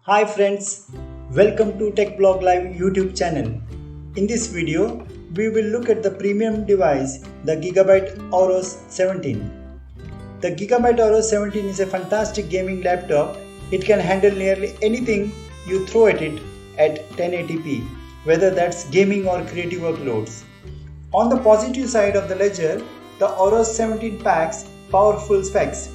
Hi friends, welcome to Tech Blog Live YouTube channel. In this video, we will look at the premium device, the Gigabyte Aorus 17. The Gigabyte Aorus 17 is a fantastic gaming laptop. It can handle nearly anything you throw at it at 1080p, whether that's gaming or creative workloads. On the positive side of the ledger, the Aorus 17 packs powerful specs.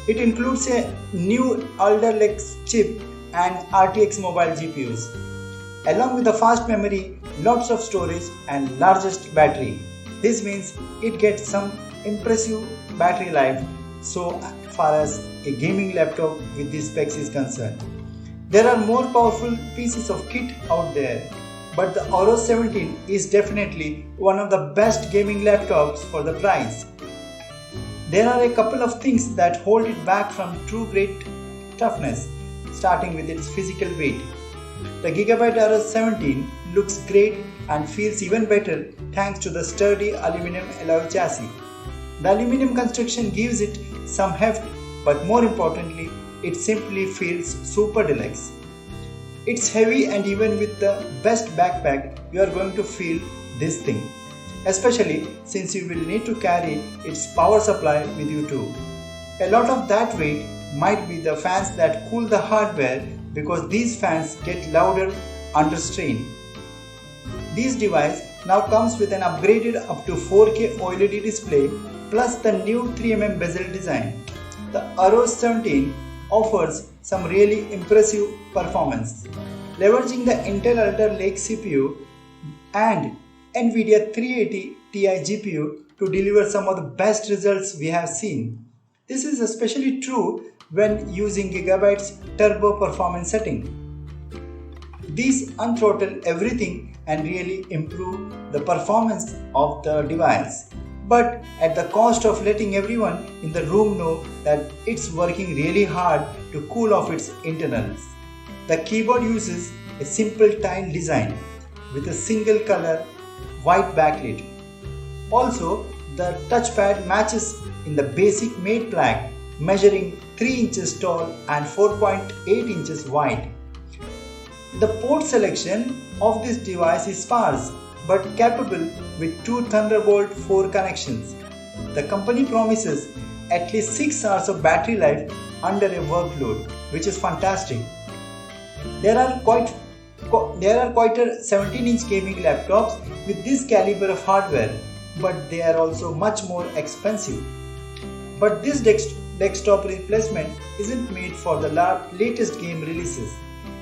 It includes a new Oled chip and RTX mobile GPUs, along with the fast memory, lots of storage and largest battery. This means it gets some impressive battery life so far as a gaming laptop with these specs is concerned. There are more powerful pieces of kit out there, but the Aorus 17 is definitely one of the best gaming laptops for the price. There are a couple of things that hold it back from true great toughness, starting with its physical weight. The Gigabyte Aorus 17 looks great and feels even better thanks to the sturdy aluminum alloy chassis. The aluminum construction gives it some heft, but more importantly, it simply feels super deluxe. It's heavy, and even with the best backpack, you are going to feel this thing, especially since you will need to carry its power supply with you too. A lot of that weight might be the fans that cool the hardware, because these fans get louder under strain. This device now comes with an upgraded up to 4K OLED display plus the new 3mm Bezel Design. The Aorus 17 offers some really impressive performance, leveraging the Intel Alder Lake CPU and NVIDIA 380 Ti GPU to deliver some of the best results we have seen. This is especially true when using Gigabyte's turbo performance setting. These unthrottle everything and really improve the performance of the device, but at the cost of letting everyone in the room know that it's working really hard to cool off its internals. The keyboard uses a simple tile design with a single color white backlit. Also, the touchpad matches in the basic matte black, measuring 3 inches tall and 4.8 inches wide. The port selection of this device is sparse but capable with 2 Thunderbolt 4 connections. The company promises at least 6 hours of battery life under a workload, which is fantastic. There are quite a 17-inch gaming laptops with this caliber of hardware, but they are also much more expensive. But this desktop replacement isn't made for the latest game releases.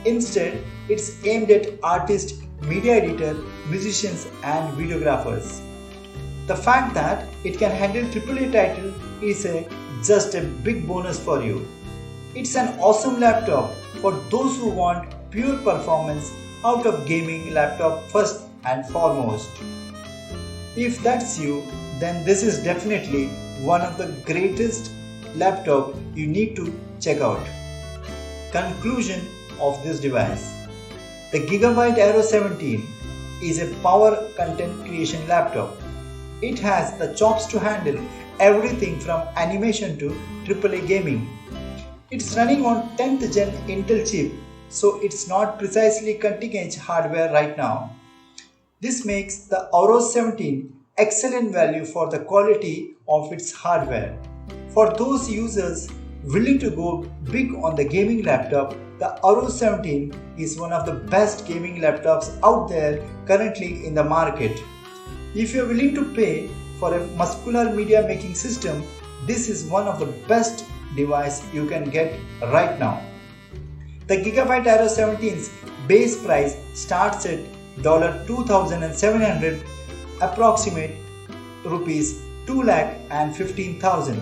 Instead, it's aimed at artists, media editors, musicians and videographers. The fact that it can handle AAA titles is just a big bonus for you. It's an awesome laptop for those who want pure performance out of gaming laptop first and foremost. If that's you, then this is definitely one of the greatest laptop you need to check out. Conclusion of this device. The Gigabyte Aorus 17 is a power content creation laptop. It has the chops to handle everything from animation to AAA gaming. It's running on 10th gen Intel chip, so it's not precisely cutting-edge hardware right now. This makes the Aorus 17 excellent value for the quality of its hardware. For those users willing to go big on the gaming laptop, the Aorus 17 is one of the best gaming laptops out there currently in the market. If you're willing to pay for a muscular media making system, this is one of the best device you can get right now. The Gigabyte Aorus 17's base price starts at $2,700, approximate rupees 2,15,000.